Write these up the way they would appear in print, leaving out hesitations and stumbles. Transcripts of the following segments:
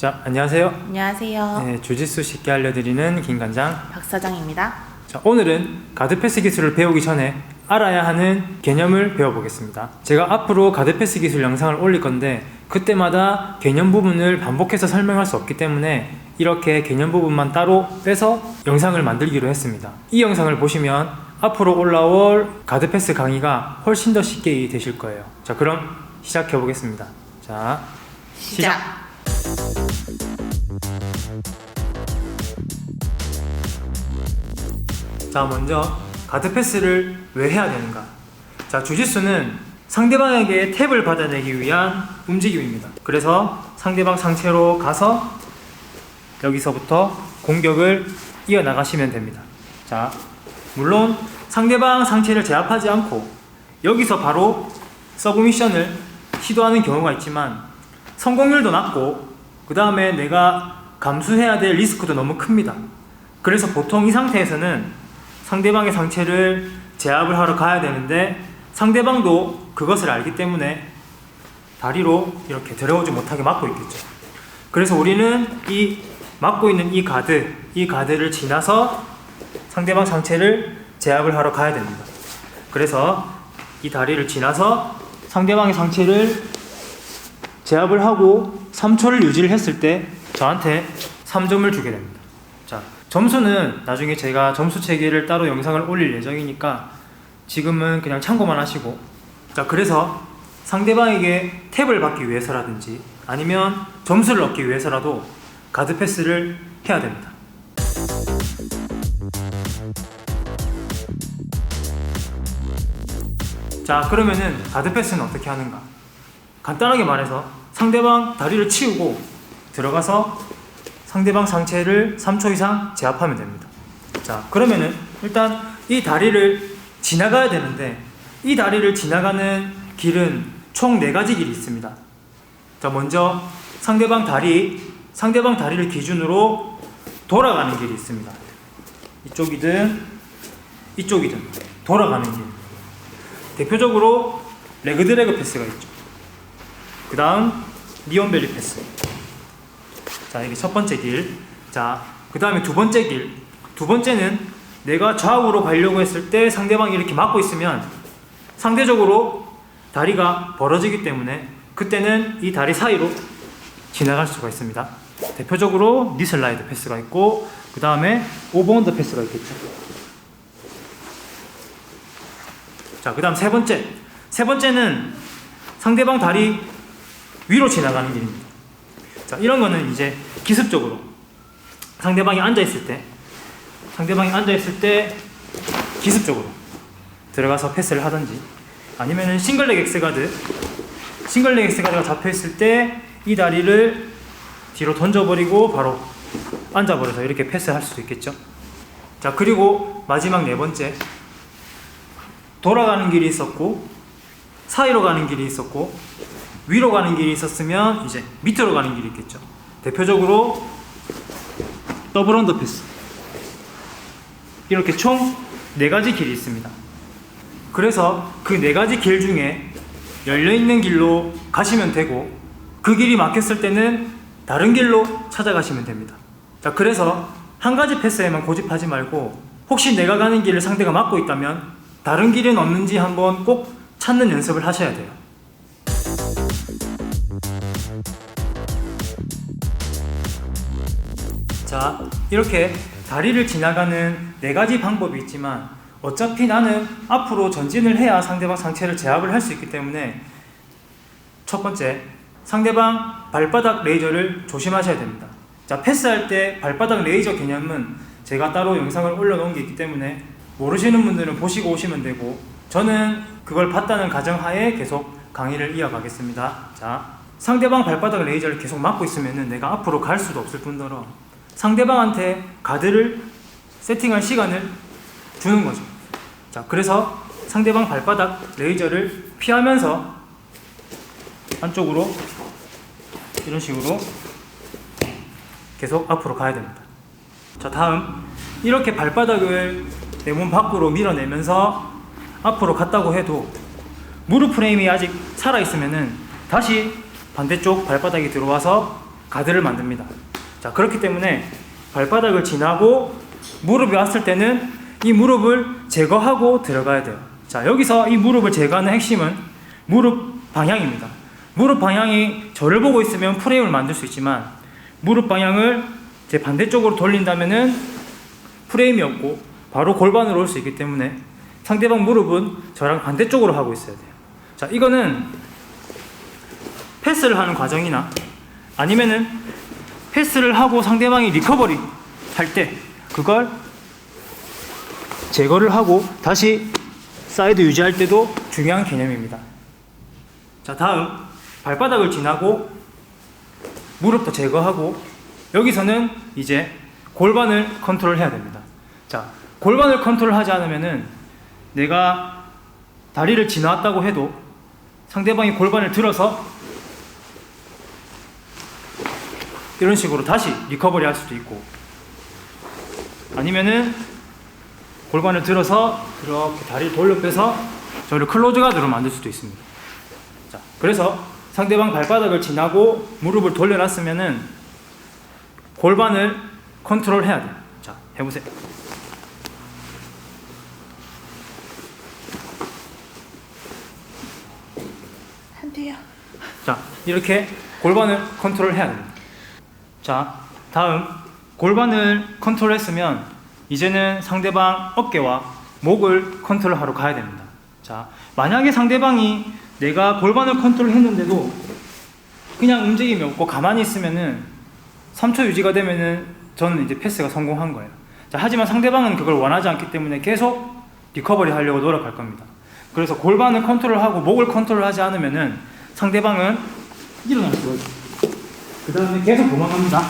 자, 안녕하세요. 안녕하세요. 네, 주짓수 쉽게 알려드리는 김관장 박사장입니다. 자, 오늘은 가드패스 기술을 배우기 전에 알아야 하는 개념을 배워보겠습니다. 제가 앞으로 가드패스 기술 영상을 올릴 건데 그때마다 개념 부분을 반복해서 설명할 수 없기 때문에 이렇게 개념 부분만 따로 빼서 영상을 만들기로 했습니다. 이 영상을 보시면 앞으로 올라올 가드패스 강의가 훨씬 더 쉽게 이해되실 거예요. 자, 그럼 시작해 보겠습니다. 자, 시작! 자, 먼저 가드패스를 왜 해야 되는가? 자, 주짓수는 상대방에게 탭을 받아내기 위한 움직임입니다. 그래서 상대방 상체로 가서 여기서부터 공격을 이어나가시면 됩니다. 자, 물론 상대방 상체를 제압하지 않고 여기서 바로 서브미션을 시도하는 경우가 있지만 성공률도 낮고 그 다음에 내가 감수해야 될 리스크도 너무 큽니다. 그래서 보통 이 상태에서는 상대방의 상체를 제압을 하러 가야 되는데 상대방도 그것을 알기 때문에 다리로 이렇게 들어오지 못하게 막고 있겠죠. 그래서 우리는 이 막고 있는 이 가드를 지나서 상대방 상체를 제압을 하러 가야 됩니다. 그래서 이 다리를 지나서 상대방의 상체를 제압을 하고 3초를 유지를 했을 때 저한테 3점을 주게 됩니다. 자, 점수는 나중에 제가 점수 체계를 따로 영상을 올릴 예정이니까 지금은 그냥 참고만 하시고, 자, 그래서 상대방에게 탭을 받기 위해서라든지 아니면 점수를 얻기 위해서라도 가드 패스를 해야 됩니다. 자, 그러면은 가드 패스는 어떻게 하는가? 간단하게 말해서 상대방 다리를 치우고 들어가서 상대방 상체를 3초 이상 제압하면 됩니다. 자, 그러면은 일단 이 다리를 지나가야 되는데 이 다리를 지나가는 길은 총 4가지 길이 있습니다. 자, 먼저 상대방 다리를 기준으로 돌아가는 길이 있습니다. 이쪽이든 돌아가는 길. 대표적으로 레그 드래그 패스가 있죠. 그 다음 니온벨리 패스. 자, 이게 첫 번째 길. 자, 그 다음에 두 번째 길. 두 번째는 내가 좌우로 가려고 했을 때 상대방이 이렇게 막고 있으면 상대적으로 다리가 벌어지기 때문에 그때는 이 다리 사이로 지나갈 수가 있습니다. 대표적으로 니슬라이드 패스가 있고 그 다음에 오버언더 패스가 있겠죠. 자, 그 다음 세 번째는 상대방 다리 위로 지나가는 길입니다. 자, 이런 거는 이제 기습적으로 상대방이 앉아있을 때 기습적으로 들어가서 패스를 하든지 아니면은 싱글렉 엑스가드가 잡혀있을 때 이 다리를 뒤로 던져버리고 바로 앉아버려서 이렇게 패스할 수도 있겠죠. 자, 그리고 마지막 네 번째, 돌아가는 길이 있었고 사이로 가는 길이 있었고 위로 가는 길이 있었으면 이제 밑으로 가는 길이 있겠죠. 대표적으로 더블 언더 패스. 이렇게 총 4가지 길이 있습니다. 그래서 그 4가지 길 중에 열려있는 길로 가시면 되고 그 길이 막혔을 때는 다른 길로 찾아가시면 됩니다. 자, 그래서 한 가지 패스에만 고집하지 말고 혹시 내가 가는 길을 상대가 막고 있다면 다른 길은 없는지 한번 꼭 찾는 연습을 하셔야 돼요. 자, 이렇게 다리를 지나가는 4가지 방법이 있지만 어차피 나는 앞으로 전진을 해야 상대방 상체를 제압을 할 수 있기 때문에 첫 번째, 상대방 발바닥 레이저를 조심하셔야 됩니다. 자, 패스할 때 발바닥 레이저 개념은 제가 따로 영상을 올려놓은 게 있기 때문에 모르시는 분들은 보시고 오시면 되고 저는 그걸 봤다는 가정하에 계속 강의를 이어가겠습니다. 자, 상대방 발바닥 레이저를 계속 막고 있으면 내가 앞으로 갈 수도 없을 뿐더러 상대방한테 가드를 세팅할 시간을 주는 거죠. 자, 그래서 상대방 발바닥 레이저를 피하면서 안쪽으로 이런 식으로 계속 앞으로 가야 됩니다. 자, 다음 이렇게 발바닥을 내 몸 밖으로 밀어내면서 앞으로 갔다고 해도 무릎 프레임이 아직 살아있으면은 다시 반대쪽 발바닥이 들어와서 가드를 만듭니다. 자, 그렇기 때문에 발바닥을 지나고 무릎이 왔을 때는 이 무릎을 제거하고 들어가야 돼요. 자, 여기서 이 무릎을 제거하는 핵심은 무릎 방향입니다. 무릎 방향이 저를 보고 있으면 프레임을 만들 수 있지만 무릎 방향을 제 반대쪽으로 돌린다면은 프레임이 없고 바로 골반으로 올 수 있기 때문에 상대방 무릎은 저랑 반대쪽으로 하고 있어야 돼요. 자, 이거는 패스를 하는 과정이나 아니면은 패스를 하고 상대방이 리커버리 할 때 그걸 제거를 하고 다시 사이드 유지할 때도 중요한 개념입니다. 자, 다음 발바닥을 지나고 무릎도 제거하고 여기서는 이제 골반을 컨트롤 해야 됩니다. 자, 골반을 컨트롤 하지 않으면은 내가 다리를 지나왔다고 해도 상대방이 골반을 들어서 이런 식으로 다시 리커버리 할 수도 있고 아니면은 골반을 들어서 이렇게 다리를 돌려 빼서 저를 클로즈 가드로 만들 수도 있습니다. 자, 그래서 상대방 발바닥을 지나고 무릎을 돌려놨으면은 골반을 컨트롤 해야 돼요. 자, 해보세요. 안 돼요. 자, 이렇게 골반을 컨트롤 해야 됩니다. 자, 다음 골반을 컨트롤했으면 이제는 상대방 어깨와 목을 컨트롤하러 가야 됩니다. 자, 만약에 상대방이 내가 골반을 컨트롤했는데도 그냥 움직임이 없고 가만히 있으면은 3초 유지가 되면은 저는 이제 패스가 성공한 거예요. 자, 하지만 상대방은 그걸 원하지 않기 때문에 계속 리커버리 하려고 노력할 겁니다. 그래서 골반을 컨트롤하고 목을 컨트롤하지 않으면은 상대방은 일어날 수가 있어요. 그 다음에 계속 도망갑니다.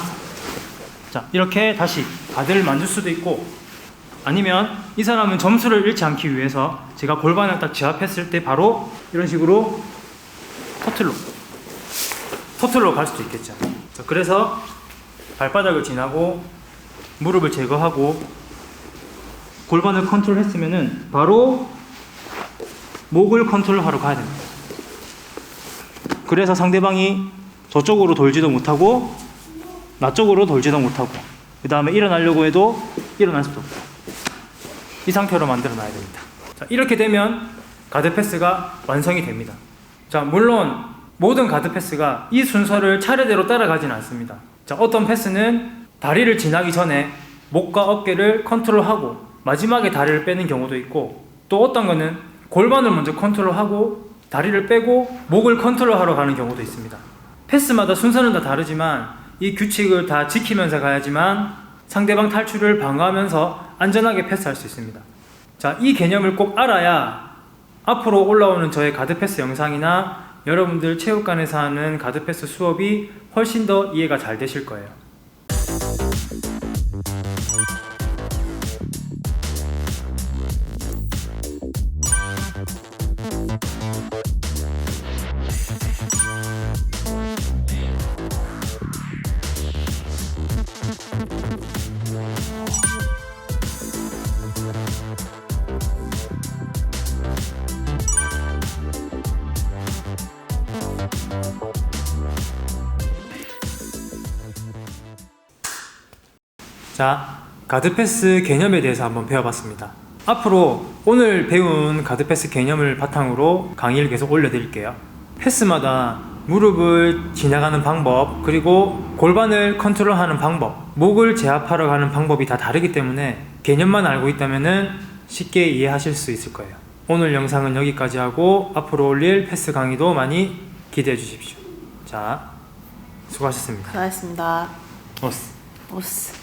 자, 이렇게 다시 가드를 만들 수도 있고 아니면 이 사람은 점수를 잃지 않기 위해서 제가 골반을 딱 제압했을 때 바로 이런 식으로 터틀로 갈 수도 있겠죠. 자, 그래서 발바닥을 지나고 무릎을 제거하고 골반을 컨트롤했으면은 바로 목을 컨트롤하러 가야 됩니다. 그래서 상대방이 저쪽으로 돌지도 못하고 나 쪽으로 돌지도 못하고 그 다음에 일어나려고 해도 일어날 수도 없고 이 상태로 만들어 놔야 됩니다. 자, 이렇게 되면 가드 패스가 완성이 됩니다. 자, 물론 모든 가드 패스가 이 순서를 차례대로 따라가지는 않습니다. 자, 어떤 패스는 다리를 지나기 전에 목과 어깨를 컨트롤하고 마지막에 다리를 빼는 경우도 있고 또 어떤 거는 골반을 먼저 컨트롤하고 다리를 빼고 목을 컨트롤하러 가는 경우도 있습니다. 패스마다 순서는 다 다르지만 이 규칙을 다 지키면서 가야지만 상대방 탈출을 방어하면서 안전하게 패스할 수 있습니다. 자, 이 개념을 꼭 알아야 앞으로 올라오는 저의 가드 패스 영상이나 여러분들 체육관에서 하는 가드 패스 수업이 훨씬 더 이해가 잘 되실 거예요. 자, 가드 패스 개념에 대해서 한번 배워봤습니다. 앞으로 오늘 배운 가드 패스 개념을 바탕으로 강의를 계속 올려드릴게요. 패스마다 무릎을 지나가는 방법, 그리고 골반을 컨트롤하는 방법, 목을 제압하러 가는 방법이 다 다르기 때문에 개념만 알고 있다면 쉽게 이해하실 수 있을 거예요. 오늘 영상은 여기까지 하고 앞으로 올릴 패스 강의도 많이 기대해 주십시오. 자, 수고하셨습니다. 수고하셨습니다. 오스. 오스.